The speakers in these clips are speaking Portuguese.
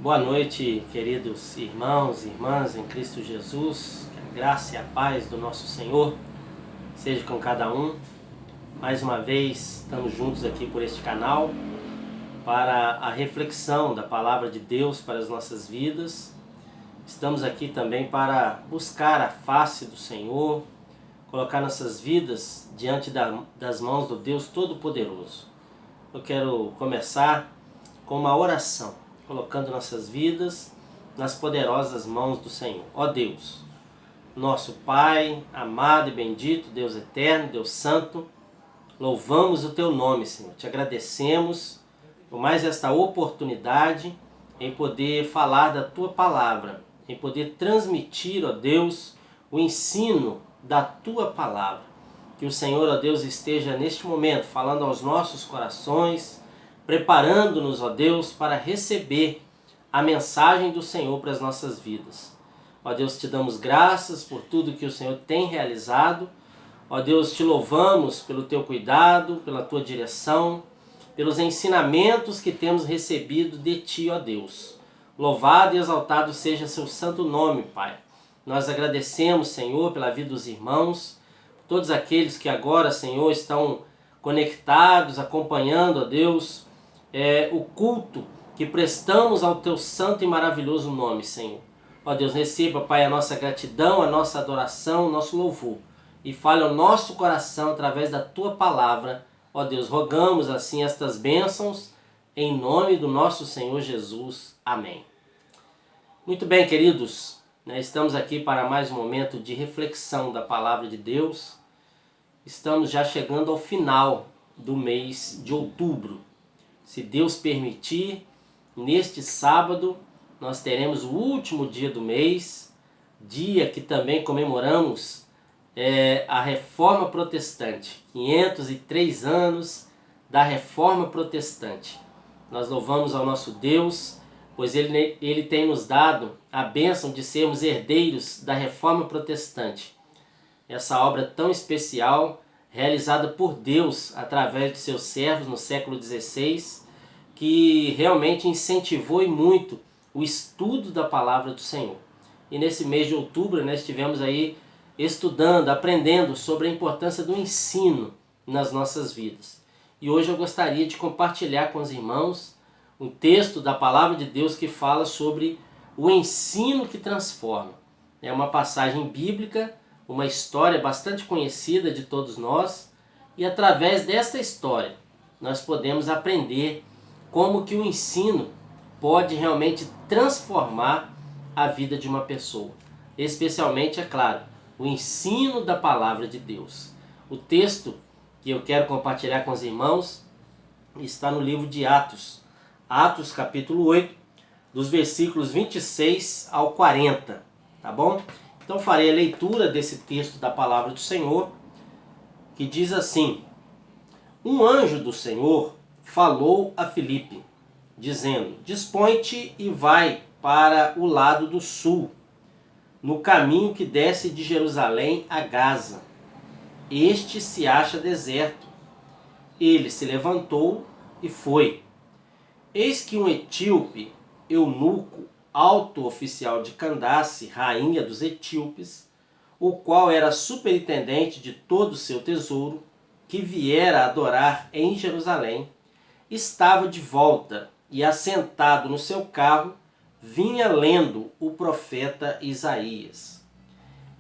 Boa noite, queridos irmãos e irmãs em Cristo Jesus. Que a graça e a paz do nosso Senhor seja com cada um. Mais uma vez, estamos juntos aqui por este canal para a reflexão da Palavra de Deus para as nossas vidas. Estamos aqui também para buscar a face do Senhor, colocar nossas vidas diante das mãos do Deus Todo-Poderoso. Eu quero começar com uma oração, colocando nossas vidas nas poderosas mãos do Senhor. Ó Deus, nosso Pai, amado e bendito, Deus eterno, Deus santo, louvamos o Teu nome, Senhor. Te agradecemos por mais esta oportunidade em poder falar da Tua palavra, em poder transmitir, ó Deus, o ensino da Tua palavra. Que o Senhor, ó Deus, esteja neste momento falando aos nossos corações, preparando-nos, ó Deus, para receber a mensagem do Senhor para as nossas vidas. Ó Deus, te damos graças por tudo que o Senhor tem realizado. Ó Deus, te louvamos pelo teu cuidado, pela tua direção, pelos ensinamentos que temos recebido de ti, ó Deus. Louvado e exaltado seja seu santo nome, Pai. Nós agradecemos, Senhor, pela vida dos irmãos, todos aqueles que agora, Senhor, estão conectados, acompanhando, ó Deus, o culto que prestamos ao teu santo e maravilhoso nome, Senhor. Ó Deus, receba, Pai, a nossa gratidão, a nossa adoração, o nosso louvor. E fale ao nosso coração através da tua palavra. Ó Deus, rogamos assim estas bênçãos em nome do nosso Senhor Jesus. Amém. Muito bem, queridos, estamos aqui para mais um momento de reflexão da palavra de Deus. Estamos já chegando ao final do mês de outubro. Se Deus permitir, neste sábado nós teremos o último dia do mês, dia que também comemoramos a Reforma Protestante, 503 anos da Reforma Protestante. Nós louvamos ao nosso Deus, pois Ele tem nos dado a bênção de sermos herdeiros da Reforma Protestante. Essa obra tão especial, realizada por Deus através de seus servos no século XVI, que realmente incentivou e muito o estudo da palavra do Senhor. E nesse mês de outubro nós estivemos aí estudando, aprendendo sobre a importância do ensino nas nossas vidas. E hoje eu gostaria de compartilhar com os irmãos um texto da palavra de Deus que fala sobre o ensino que transforma. É uma passagem bíblica, uma história bastante conhecida de todos nós, e através dessa história nós podemos aprender como que o ensino pode realmente transformar a vida de uma pessoa. Especialmente, é claro, o ensino da palavra de Deus. O texto que eu quero compartilhar com os irmãos está no livro de Atos. Atos capítulo 8, dos versículos 26 ao 40. Tá bom? Então farei a leitura desse texto da palavra do Senhor, que diz assim: Um anjo do Senhor falou a Filipe, dizendo: Dispõe-te e vai para o lado do sul, no caminho que desce de Jerusalém a Gaza. Este se acha deserto. Ele se levantou e foi. Eis que um etíope, eunuco, alto oficial de Candace, rainha dos etíopes, o qual era superintendente de todo o seu tesouro, que viera adorar em Jerusalém, estava de volta e, assentado no seu carro, vinha lendo o profeta Isaías.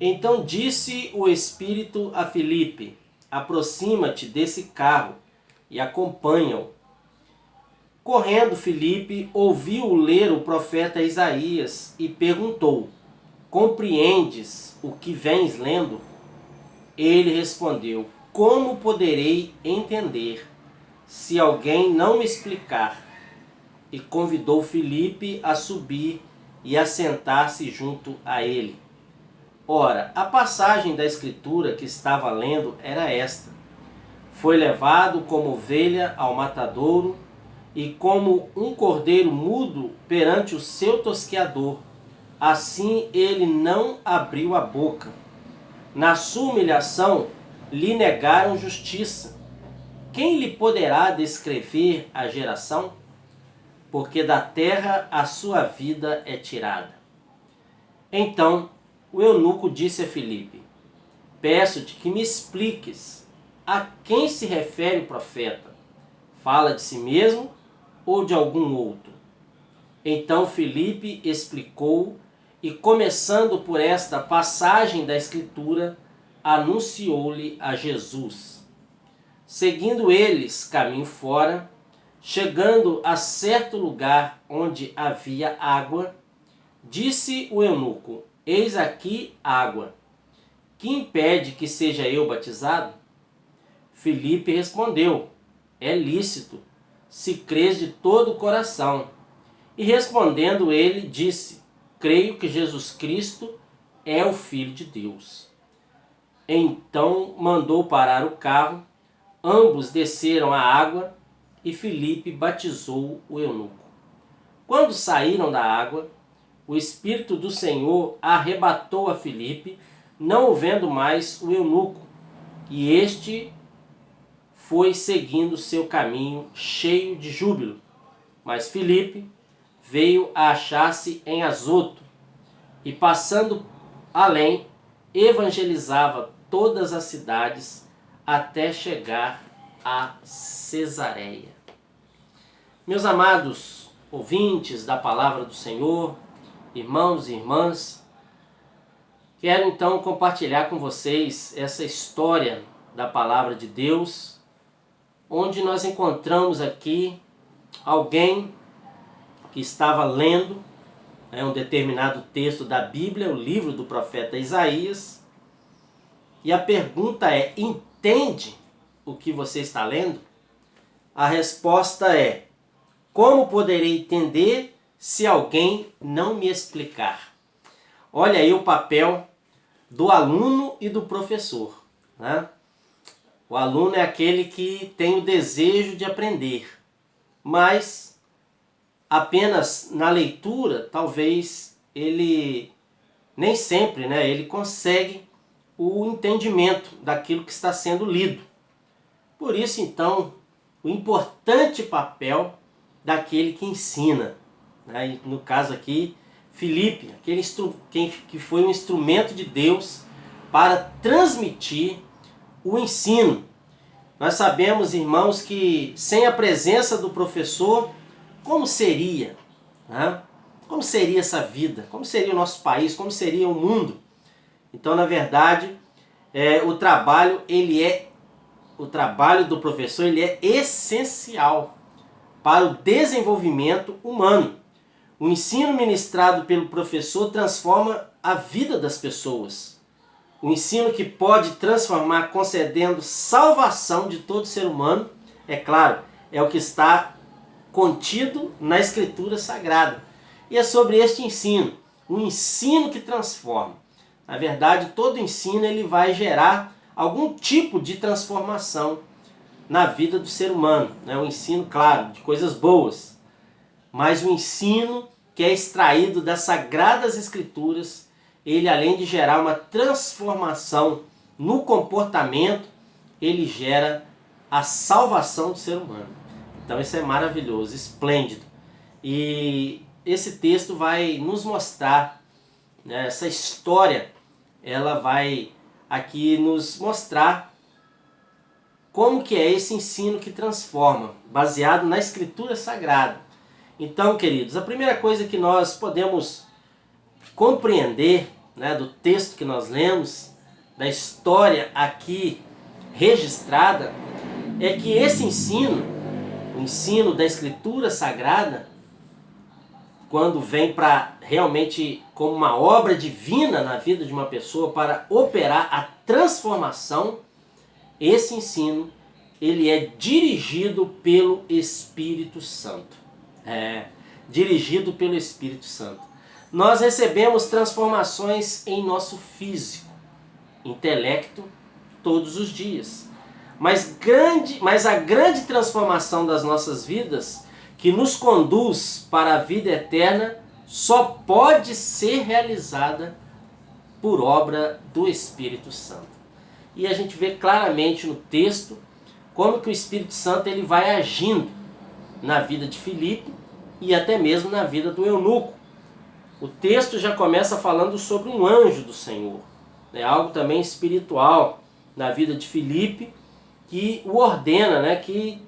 Então disse o Espírito a Filipe: Aproxima-te desse carro e acompanha-o. Correndo, Filipe ouviu ler o profeta Isaías e perguntou: Compreendes o que vens lendo? Ele respondeu: Como poderei entender, se alguém não me explicar? E convidou Filipe a subir e a sentar-se junto a ele. Ora, a passagem da escritura que estava lendo era esta: Foi levado como ovelha ao matadouro, e como um cordeiro mudo perante o seu tosqueador, assim ele não abriu a boca. Na sua humilhação lhe negaram justiça. Quem lhe poderá descrever a geração? porque da terra a sua vida é tirada. Então o eunuco disse a Filipe: peço-te que me expliques a quem se refere o profeta. Fala de si mesmo ou de algum outro? Então Filipe explicou e, começando por esta passagem da Escritura, anunciou-lhe a Jesus. Seguindo eles caminho fora, chegando a certo lugar onde havia água, disse o eunuco: eis aqui água. Que impede que seja eu batizado? Filipe respondeu: é lícito, se crês de todo o coração. E respondendo ele, disse: creio que Jesus Cristo é o Filho de Deus. Então mandou parar o carro, ambos desceram à água e Filipe batizou o eunuco. Quando saíram da água, o Espírito do Senhor arrebatou a Filipe, não o vendo mais o eunuco, e este foi seguindo seu caminho cheio de júbilo. Mas Filipe veio a achar-se em Azoto, e passando além, evangelizava todas as cidades até chegar a Cesareia. Meus amados ouvintes da palavra do Senhor, irmãos e irmãs, quero então compartilhar com vocês essa história da palavra de Deus, onde nós encontramos aqui alguém que estava lendo um determinado texto da Bíblia, o livro do profeta Isaías, e a pergunta é: entende o que você está lendo? A resposta é: como poderei entender se alguém não me explicar? Olha aí o papel do aluno e do professor, né? O aluno é aquele que tem o desejo de aprender, mas apenas na leitura, talvez ele nem sempre, ele consegue o entendimento daquilo que está sendo lido. Por isso, então, o importante papel daquele que ensina, né? No caso aqui, Filipe, que foi um instrumento de Deus para transmitir o ensino. Nós sabemos, irmãos, que sem a presença do professor, como seria, né? Como seria essa vida? Como seria o nosso país? Como seria o mundo? Então, na verdade, o trabalho do professor ele é essencial para o desenvolvimento humano. O ensino ministrado pelo professor transforma a vida das pessoas. O ensino que pode transformar concedendo salvação de todo ser humano, é claro, é o que está contido na Escritura Sagrada. E é sobre este ensino, um ensino que transforma. Na verdade, todo ensino ele vai gerar algum tipo de transformação na vida do ser humano. O ensino, claro, de coisas boas, mas o ensino que é extraído das Sagradas Escrituras, ele além de gerar uma transformação no comportamento, ele gera a salvação do ser humano. Então isso é maravilhoso, esplêndido. E esse texto vai nos mostrar, né, essa história, ela vai aqui nos mostrar como que é esse ensino que transforma, baseado na Escritura Sagrada. Então, queridos, a primeira coisa que nós podemos compreender, né, do texto que nós lemos, da história aqui registrada, é que esse ensino, o ensino da Escritura Sagrada, quando vem para realmente como uma obra divina na vida de uma pessoa para operar a transformação, esse ensino ele é dirigido pelo Espírito Santo. Dirigido pelo Espírito Santo. Nós recebemos transformações em nosso físico, intelecto, todos os dias. Mas a grande transformação das nossas vidas, que nos conduz para a vida eterna, só pode ser realizada por obra do Espírito Santo. E a gente vê claramente no texto como que o Espírito Santo ele vai agindo na vida de Filipe, e até mesmo na vida do eunuco. O texto já começa falando sobre um anjo do Senhor, né? Algo também espiritual na vida de Filipe, que o ordena, né? Que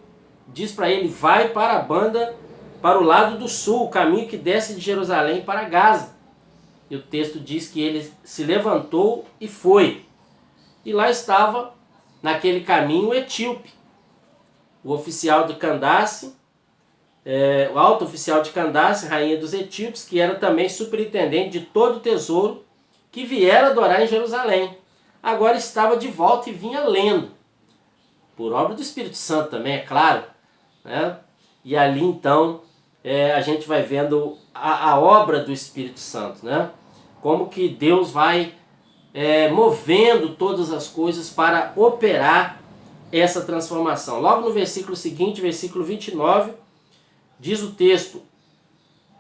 diz para ele: vai para a banda, para o lado do sul, o caminho que desce de Jerusalém para Gaza. E o texto diz que ele se levantou e foi. E lá estava, naquele caminho, o etíope, o oficial de Candace, o alto oficial de Candace, rainha dos etíopes, que era também superintendente de todo o tesouro que viera adorar em Jerusalém. Agora estava de volta e vinha lendo, por obra do Espírito Santo também, é claro, né? E ali então a gente vai vendo a obra do Espírito Santo, né? Como que Deus vai movendo todas as coisas para operar essa transformação. Logo no versículo seguinte, versículo 29, diz o texto: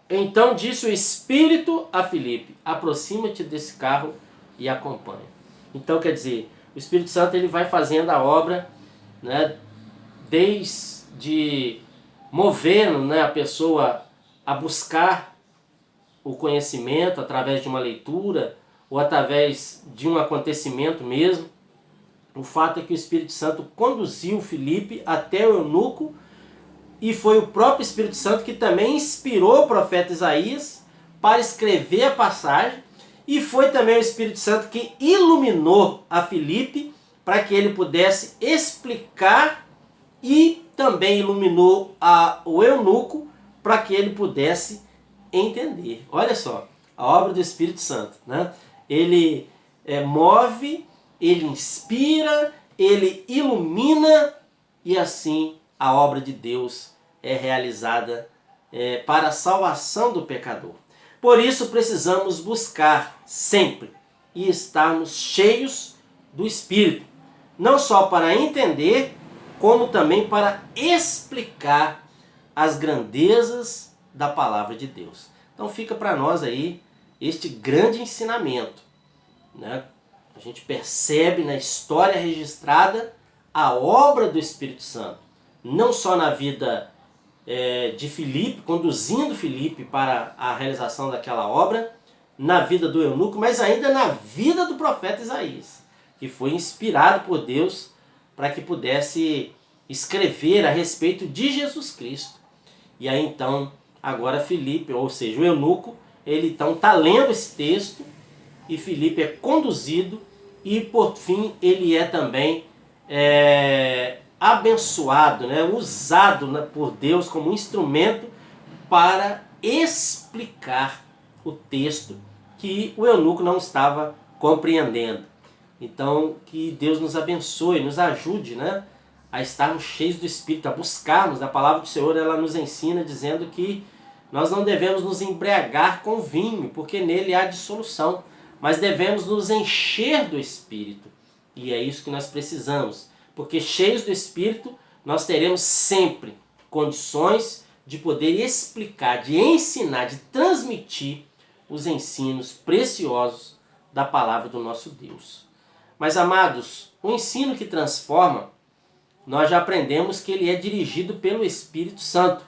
então disse o Espírito a Filipe: aproxima-te desse carro e acompanha. Então, quer dizer, o Espírito Santo ele vai fazendo a obra, né, desde movendo, né, a pessoa a buscar o conhecimento através de uma leitura ou através de um acontecimento mesmo. O fato é que o Espírito Santo conduziu Filipe até o eunuco, e foi o próprio Espírito Santo que também inspirou o profeta Isaías para escrever a passagem, e foi também o Espírito Santo que iluminou a Filipe para que ele pudesse explicar, e também iluminou o eunuco para que ele pudesse entender. Olha só, a obra do Espírito Santo, né? Ele move, ele inspira, ele ilumina, e assim a obra de Deus é realizada para a salvação do pecador. Por isso precisamos buscar sempre e estarmos cheios do Espírito, não só para entender, como também para explicar as grandezas da palavra de Deus. Então fica para nós aí este grande ensinamento, né? A gente percebe na história registrada a obra do Espírito Santo, não só na vida de Filipe, conduzindo Filipe para a realização daquela obra, na vida do eunuco, mas ainda na vida do profeta Isaías, que foi inspirado por Deus para que pudesse escrever a respeito de Jesus Cristo. E aí então, agora Filipe, ou seja, o eunuco, ele então está lendo esse texto, e Filipe é conduzido, e por fim ele é também abençoado, né, usado, né, por Deus como instrumento para explicar o texto que o eunuco não estava compreendendo. Então, que Deus nos abençoe, nos ajude, né, a estarmos cheios do Espírito, a buscarmos. A palavra do Senhor, ela nos ensina dizendo que nós não devemos nos embriagar com vinho, porque nele há dissolução, mas devemos nos encher do Espírito. E é isso que nós precisamos, porque cheios do Espírito nós teremos sempre condições de poder explicar, de ensinar, de transmitir os ensinos preciosos da palavra do nosso Deus. Mas, amados, o ensino que transforma, nós já aprendemos que ele é dirigido pelo Espírito Santo.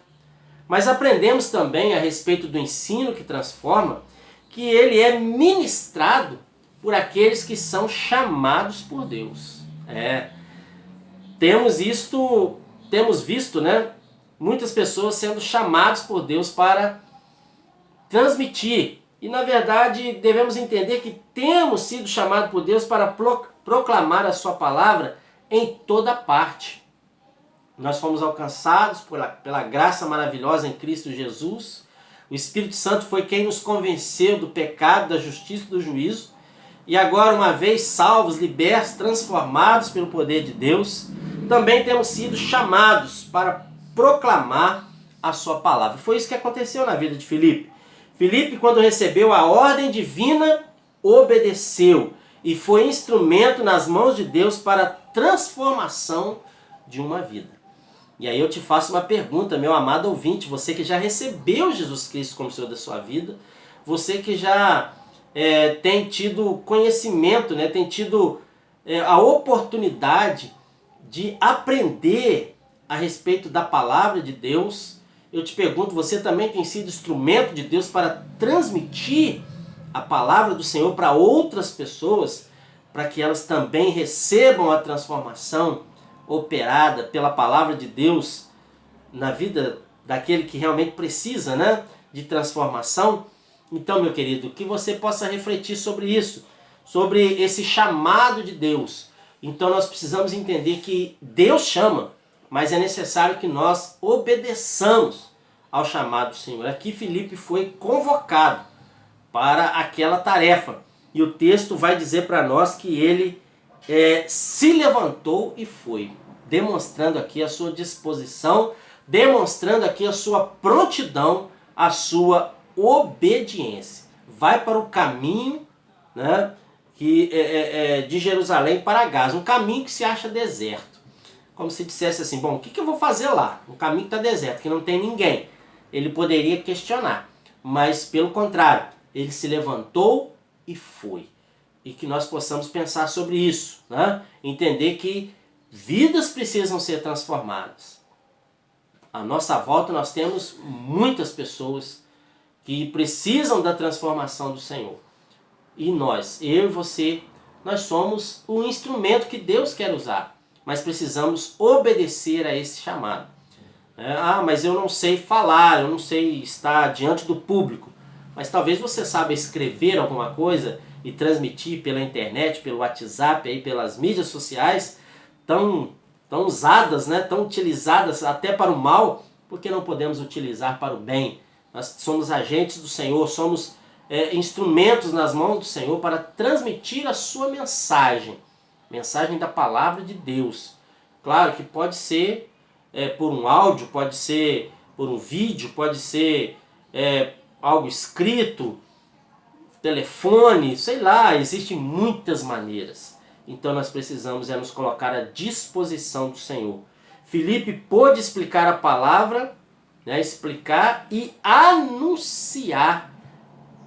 Mas aprendemos também a respeito do ensino que transforma, que ele é ministrado por aqueles que são chamados por Deus. Temos visto, né, muitas pessoas sendo chamadas por Deus para transmitir. E na verdade devemos entender que temos sido chamados por Deus para proclamar a sua palavra em toda parte. Nós fomos alcançados pela graça maravilhosa em Cristo Jesus. O Espírito Santo foi quem nos convenceu do pecado, da justiça e do juízo. E agora, uma vez salvos, libertos, transformados pelo poder de Deus, também temos sido chamados para proclamar a sua palavra. Foi isso que aconteceu na vida de Filipe. Filipe, quando recebeu a ordem divina, obedeceu e foi instrumento nas mãos de Deus para a transformação de uma vida. E aí eu te faço uma pergunta, meu amado ouvinte, você que já recebeu Jesus Cristo como Senhor da sua vida, você que já tem tido conhecimento, né, tem tido a oportunidade de aprender a respeito da palavra de Deus eu te pergunto, você também tem sido instrumento de Deus para transmitir a palavra do Senhor para outras pessoas, para que elas também recebam a transformação operada pela palavra de Deus na vida daquele que realmente precisa, né, de transformação? Então, meu querido, que você possa refletir sobre isso, sobre esse chamado de Deus. Então nós precisamos entender que Deus chama, mas é necessário que nós obedeçamos ao chamado do Senhor. Aqui Filipe foi convocado para aquela tarefa. E o texto vai dizer para nós que ele se levantou e foi, demonstrando aqui a sua disposição, demonstrando aqui a sua prontidão, a sua obediência. Vai para o caminho, né, de Jerusalém para Gaza, um caminho que se acha deserto. Como se dissesse assim, bom, o que eu vou fazer lá? Um caminho que está deserto, que não tem ninguém. Ele poderia questionar, mas pelo contrário, ele se levantou e foi. E que nós possamos pensar sobre isso, né? Entender que vidas precisam ser transformadas. À nossa volta nós temos muitas pessoas que precisam da transformação do Senhor. E nós, eu e você, nós somos o instrumento que Deus quer usar. Mas precisamos obedecer a esse chamado. Mas eu não sei falar, eu não sei estar diante do público. Mas talvez você saiba escrever alguma coisa e transmitir pela internet, pelo WhatsApp, aí, pelas mídias sociais, tão usadas, né, tão utilizadas até para o mal, porque não podemos utilizar para o bem. Nós somos agentes do Senhor, somos instrumentos nas mãos do Senhor para transmitir a sua mensagem da palavra de Deus. Claro que pode ser por um áudio, pode ser por um vídeo, pode ser algo escrito, telefone, sei lá, existem muitas maneiras. Então nós precisamos nos colocar à disposição do Senhor. Filipe pôde explicar a palavra, né, explicar e anunciar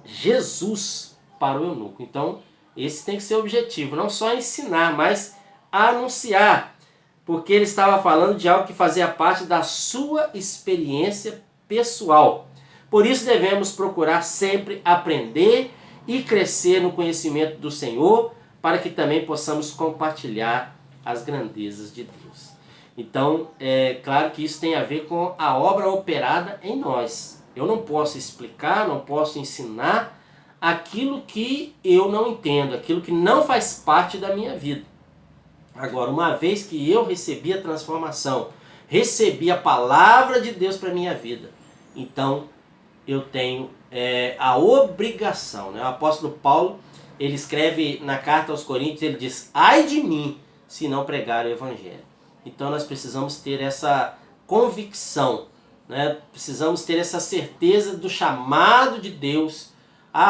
Jesus para o eunuco. Então esse tem que ser o objetivo, não só ensinar, mas anunciar, porque ele estava falando de algo que fazia parte da sua experiência pessoal. Por isso devemos procurar sempre aprender e crescer no conhecimento do Senhor, para que também possamos compartilhar as grandezas de Deus. Então, é claro que isso tem a ver com a obra operada em nós. Eu não posso explicar, não posso ensinar aquilo que eu não entendo, aquilo que não faz parte da minha vida. Agora, uma vez que eu recebi a transformação, recebi a palavra de Deus para a minha vida, então eu tenho a obrigação, né? O apóstolo Paulo, ele escreve na carta aos Coríntios, ele diz: ai de mim se não pregar o evangelho. Então nós precisamos ter essa convicção, né? Precisamos ter essa certeza do chamado de Deus.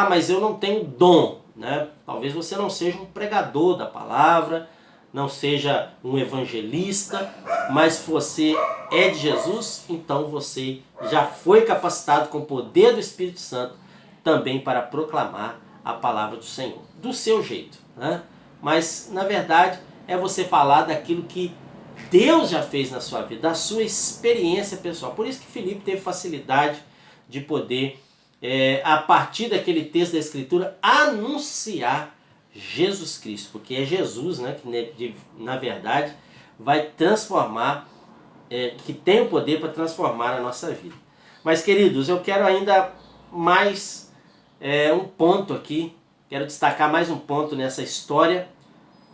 Mas eu não tenho dom, né? Talvez você não seja um pregador da palavra, não seja um evangelista, mas se você é de Jesus, então você já foi capacitado com o poder do Espírito Santo também para proclamar a palavra do Senhor, do seu jeito, né? Mas na verdade é você falar daquilo que Deus já fez na sua vida, da sua experiência pessoal. Por isso que Filipe teve facilidade de poder, a partir daquele texto da Escritura, anunciar Jesus Cristo, porque é Jesus, né, que na verdade vai transformar, que tem o poder para transformar a nossa vida. Mas queridos, eu quero ainda mais um ponto aqui, quero destacar mais um ponto nessa história,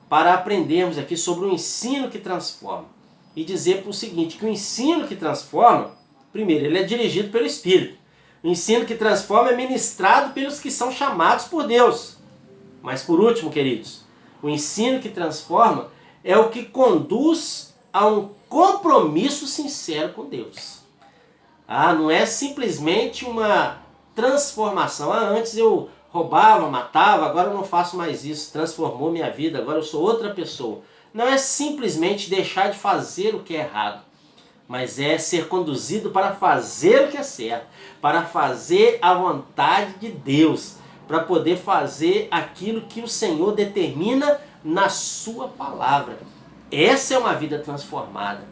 para aprendermos aqui sobre o ensino que transforma. E dizer o seguinte, que o ensino que transforma, primeiro, ele é dirigido pelo Espírito. O ensino que transforma é ministrado pelos que são chamados por Deus. Mas por último, queridos, o ensino que transforma é o que conduz a um compromisso sincero com Deus. Não é simplesmente uma transformação. Antes eu roubava, matava, agora eu não faço mais isso. Transformou minha vida, agora eu sou outra pessoa. Não é simplesmente deixar de fazer o que é errado, mas é ser conduzido para fazer o que é certo, para fazer a vontade de Deus, para poder fazer aquilo que o Senhor determina na sua palavra. Essa é uma vida transformada.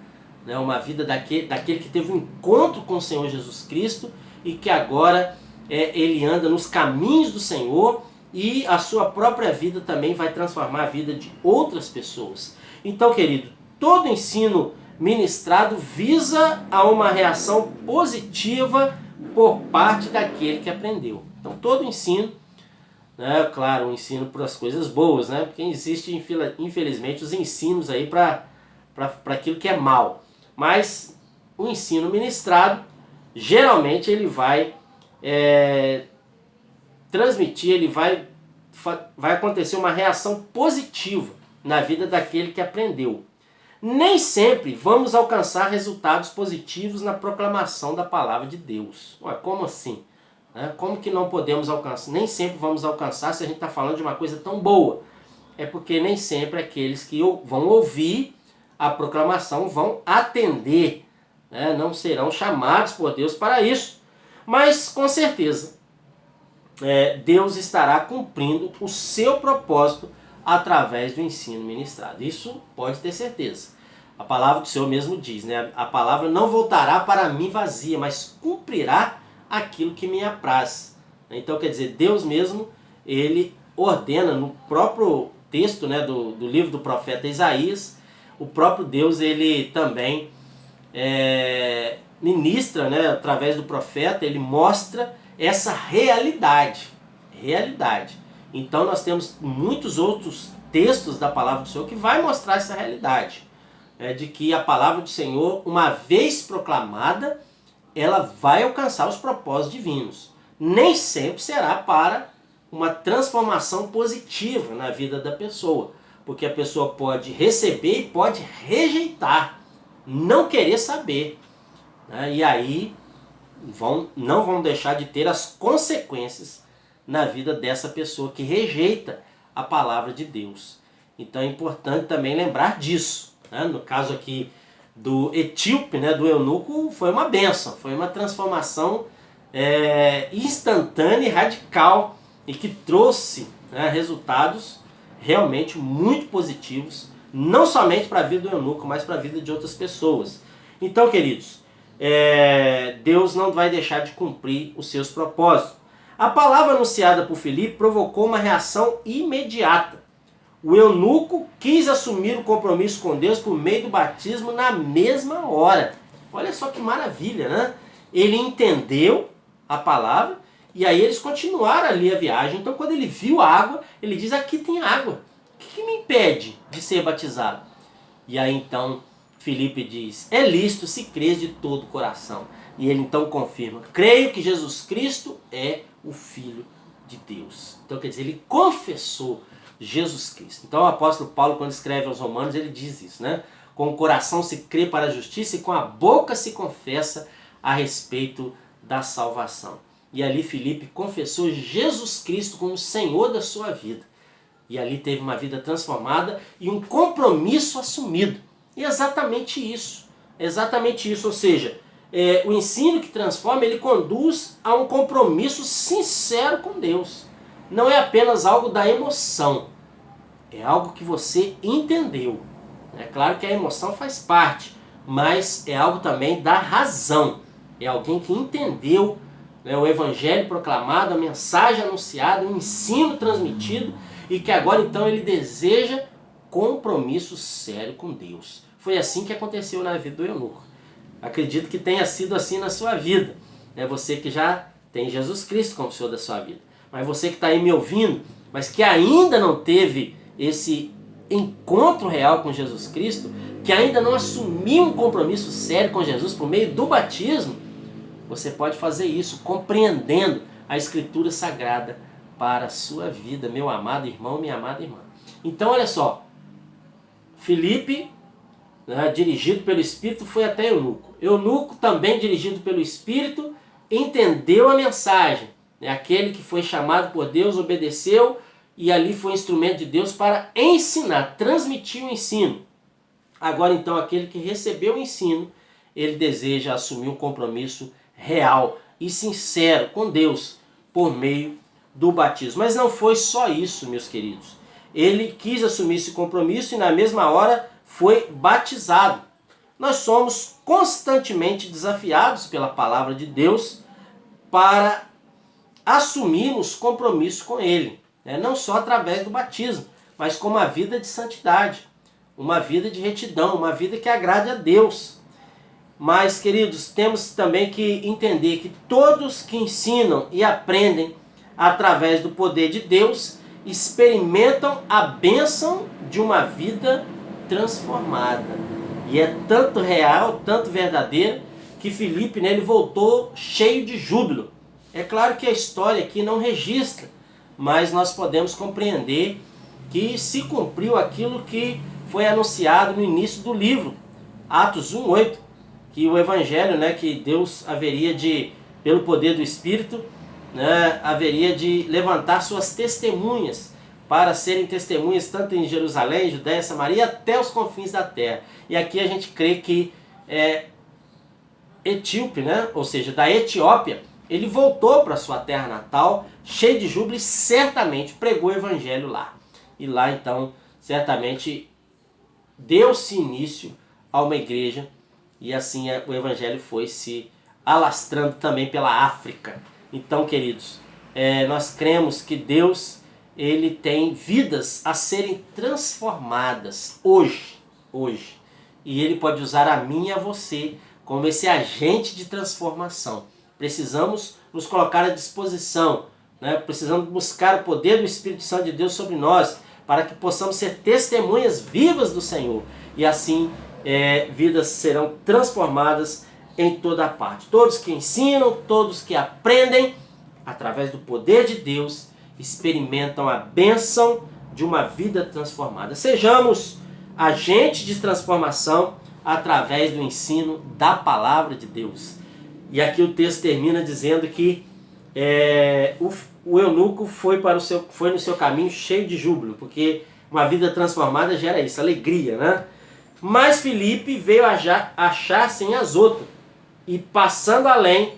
né? Uma vida daquele que teve um encontro com o Senhor Jesus Cristo e que agora ele anda nos caminhos do Senhor e a sua própria vida também vai transformar a vida de outras pessoas. Então, querido, todo ensino ministrado visa a uma reação positiva por parte daquele que aprendeu. Então, todo ensino, né, claro, um ensino para as coisas boas, né, porque existe, infelizmente, os ensinos aí para aquilo que é mal. Mas o ensino ministrado, geralmente, ele vai transmitir, vai acontecer uma reação positiva na vida daquele que aprendeu. Nem sempre vamos alcançar resultados positivos na proclamação da palavra de Deus. Ué, como assim? Como que não podemos alcançar? Nem sempre vamos alcançar se a gente está falando de uma coisa tão boa. É porque nem sempre aqueles que vão ouvir a proclamação vão atender, né? Não serão chamados por Deus para isso. Mas, com certeza, Deus estará cumprindo o seu propósito através do ensino ministrado. Isso pode ter certeza. A palavra do Senhor mesmo diz, né? A palavra não voltará para mim vazia, mas cumprirá aquilo que me apraz. Então, quer dizer, Deus mesmo, ele ordena no próprio texto, né, do livro do profeta Isaías, o próprio Deus, ele também ministra, né, através do profeta, ele mostra essa realidade. Então nós temos muitos outros textos da palavra do Senhor que vai mostrar essa realidade, de que a palavra do Senhor, uma vez proclamada, ela vai alcançar os propósitos divinos. Nem sempre será para uma transformação positiva na vida da pessoa, porque a pessoa pode receber e pode rejeitar, não querer saber, né? E aí não vão deixar de ter as consequências na vida dessa pessoa que rejeita a palavra de Deus. Então é importante também lembrar disso, né? No caso aqui do etíope, né, do eunuco, foi uma bênção, foi uma transformação instantânea e radical e que trouxe, né, resultados realmente muito positivos, não somente para a vida do eunuco, mas para a vida de outras pessoas. Então, queridos, Deus não vai deixar de cumprir os seus propósitos. A palavra anunciada por Filipe provocou uma reação imediata. O eunuco quis assumir o compromisso com Deus por meio do batismo na mesma hora. Olha só que maravilha, né? Ele entendeu a palavra e aí eles continuaram ali a viagem. Então, quando ele viu a água, ele diz: aqui tem água. O que me impede de ser batizado? E aí então Filipe diz: é lícito se crês de todo o coração. E ele então confirma: creio que Jesus Cristo é o Filho de Deus. Então, quer dizer, ele confessou Jesus Cristo. Então o apóstolo Paulo, quando escreve aos Romanos, ele diz isso, né? Com o coração se crê para a justiça e com a boca se confessa a respeito da salvação. E ali Filipe confessou Jesus Cristo como Senhor da sua vida. E ali teve uma vida transformada e um compromisso assumido. E exatamente isso, ou seja, o ensino que transforma, ele conduz a um compromisso sincero com Deus. Não é apenas algo da emoção, é algo que você entendeu. É claro que a emoção faz parte, mas é algo também da razão. É alguém que entendeu, né, o evangelho proclamado, a mensagem anunciada, o ensino transmitido e que agora então ele deseja compromisso sério com Deus. Foi assim que aconteceu na vida do eunuco. Acredito que tenha sido assim na sua vida. É você que já tem Jesus Cristo como Senhor da sua vida. Mas você que está aí me ouvindo, mas que ainda não teve esse encontro real com Jesus Cristo, que ainda não assumiu um compromisso sério com Jesus por meio do batismo, você pode fazer isso compreendendo a Escritura Sagrada para a sua vida, meu amado irmão, minha amada irmã. Então, olha só, Filipe, né, dirigido pelo Espírito, foi até Eunuco. Eunuco, também dirigido pelo Espírito, entendeu a mensagem. Aquele que foi chamado por Deus obedeceu e ali foi instrumento de Deus para ensinar, transmitir o ensino. Agora então aquele que recebeu o ensino, ele deseja assumir um compromisso real e sincero com Deus por meio do batismo. Mas não foi só isso, meus queridos. Ele quis assumir esse compromisso e na mesma hora foi batizado. nós somos constantemente desafiados pela palavra de Deus para assumirmos compromisso com Ele, né? Não só através do batismo, mas com uma vida de santidade, uma vida de retidão, uma vida que agrade a Deus. Mas, queridos, temos também que entender que todos que ensinam e aprendem através do poder de Deus experimentam a bênção de uma vida transformada. E é tanto real, tanto verdadeiro, que Filipe, né, ele voltou cheio de júbilo. É claro que a história aqui não registra, mas nós podemos compreender que se cumpriu aquilo que foi anunciado no início do livro, Atos 1:8, que o evangelho, né, que Deus haveria de, pelo poder do Espírito, né, haveria de levantar suas testemunhas para serem testemunhas tanto em Jerusalém, Judéia, Samaria, até os confins da terra. E aqui a gente crê que Etíope, né, ou seja, da Etiópia, ele voltou para sua terra natal, cheio de júbilo, e certamente pregou o evangelho lá. E lá então, certamente, deu-se início a uma igreja, e assim o evangelho foi se alastrando também pela África. Então, queridos, nós cremos que Deus, ele tem vidas a serem transformadas hoje. E ele pode usar a mim e a você como esse agente de transformação. Precisamos nos colocar à disposição, né? Precisamos buscar o poder do Espírito Santo de Deus sobre nós, para que possamos ser testemunhas vivas do Senhor. E assim, vidas serão transformadas em toda a parte. Todos que ensinam, todos que aprendem, através do poder de Deus, experimentam a bênção de uma vida transformada. Sejamos agentes de transformação através do ensino da palavra de Deus. E aqui o texto termina dizendo que o eunuco foi no seu caminho cheio de júbilo, porque uma vida transformada gera isso, alegria, né? Mas Filipe veio achar-se em Azoto, e passando além,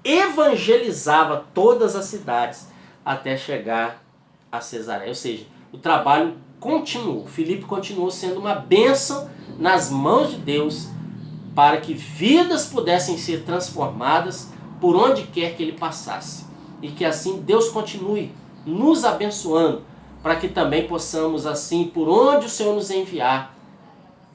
evangelizava todas as cidades até chegar a Cesareia. Ou seja, o trabalho continuou. Filipe continuou sendo uma bênção nas mãos de Deus para que vidas pudessem ser transformadas por onde quer que ele passasse. E que assim Deus continue nos abençoando para que também possamos assim, por onde o Senhor nos enviar,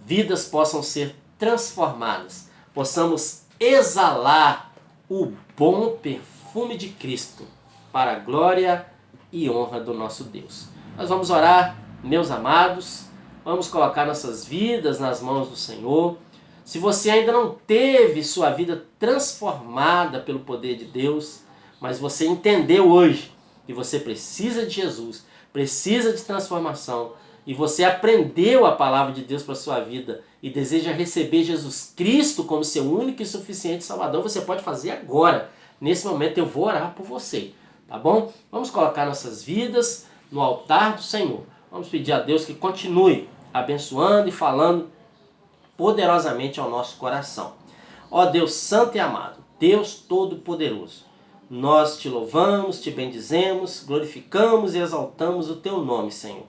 vidas possam ser transformadas. Possamos exalar o bom perfume de Cristo para a glória e honra do nosso Deus. Nós vamos orar, meus amados, vamos colocar nossas vidas nas mãos do Senhor. Se você ainda não teve sua vida transformada pelo poder de Deus, mas você entendeu hoje que você precisa de Jesus, precisa de transformação, e você aprendeu a palavra de Deus para a sua vida e deseja receber Jesus Cristo como seu único e suficiente Salvador, você pode fazer agora. Nesse momento eu vou orar por você, tá bom? Vamos colocar nossas vidas no altar do Senhor. Vamos pedir a Deus que continue abençoando e falando poderosamente ao nosso coração. Ó Deus santo e amado, Deus todo-poderoso, nós te louvamos, te bendizemos, glorificamos e exaltamos o teu nome, Senhor.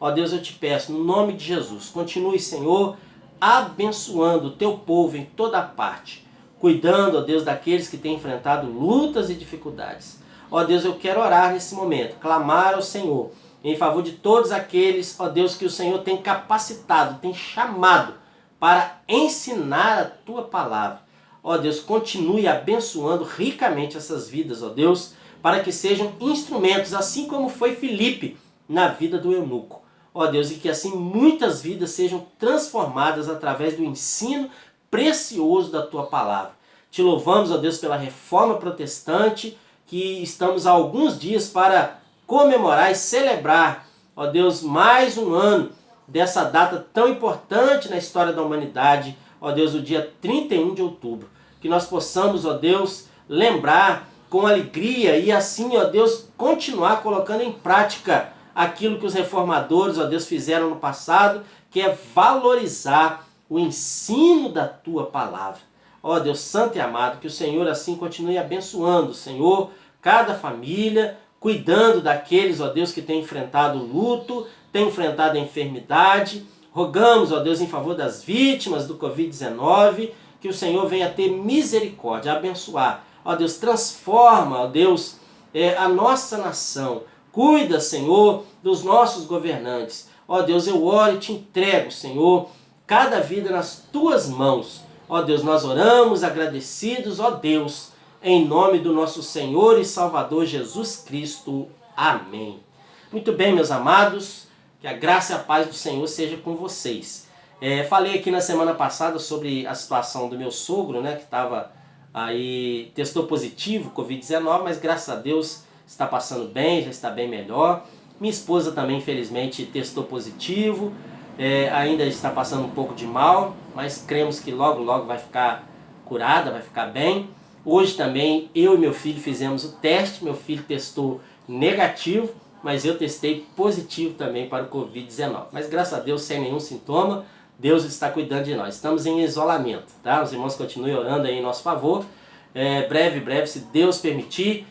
Ó Deus, eu te peço, no nome de Jesus, continue, Senhor, abençoando o teu povo em toda parte, cuidando, ó Deus, daqueles que têm enfrentado lutas e dificuldades. Ó Deus, eu quero orar nesse momento, clamar ao Senhor em favor de todos aqueles, ó Deus, que o Senhor tem capacitado, tem chamado para ensinar a tua palavra. Ó Deus, continue abençoando ricamente essas vidas, ó Deus, para que sejam instrumentos, assim como foi Filipe na vida do eunuco. Ó Deus, e que assim muitas vidas sejam transformadas através do ensino precioso da tua palavra. Te louvamos, ó Deus, pela reforma protestante, que estamos há alguns dias para comemorar e celebrar, ó Deus, mais um ano dessa data tão importante na história da humanidade, ó Deus, o dia 31 de outubro. Que nós possamos, ó Deus, lembrar com alegria e assim, ó Deus, continuar colocando em prática aquilo que os reformadores, ó Deus, fizeram no passado, que é valorizar o ensino da tua palavra. Ó Deus santo e amado, que o Senhor assim continue abençoando, Senhor, cada família, cuidando daqueles, ó Deus, que têm enfrentado o luto, têm enfrentado a enfermidade. Rogamos, ó Deus, em favor das vítimas do Covid-19, que o Senhor venha ter misericórdia, abençoar. Ó Deus, transforma, ó Deus, a nossa nação. Cuida, Senhor, dos nossos governantes. Ó Deus, eu oro e te entrego, Senhor, cada vida nas tuas mãos. Ó Deus, nós oramos agradecidos, ó Deus, em nome do nosso Senhor e Salvador Jesus Cristo. Amém. Muito bem, meus amados, que a graça e a paz do Senhor seja com vocês. Falei aqui na semana passada sobre a situação do meu sogro, né, que estava aí, testou positivo, Covid-19, mas graças a Deus está passando bem, já está bem melhor. Minha esposa também, infelizmente, testou positivo, ainda está passando um pouco de mal, mas cremos que logo, logo vai ficar curada, vai ficar bem. Hoje também eu e meu filho fizemos o teste, meu filho testou negativo, mas eu testei positivo também para o Covid-19. Mas graças a Deus, sem nenhum sintoma, Deus está cuidando de nós. Estamos em isolamento, tá? Os irmãos continuem orando aí em nosso favor. Breve, se Deus permitir,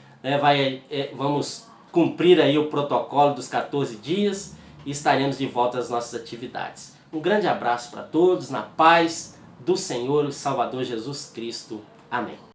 vamos cumprir aí o protocolo dos 14 dias e estaremos de volta às nossas atividades. Um grande abraço para todos, na paz do Senhor e Salvador Jesus Cristo. Amém.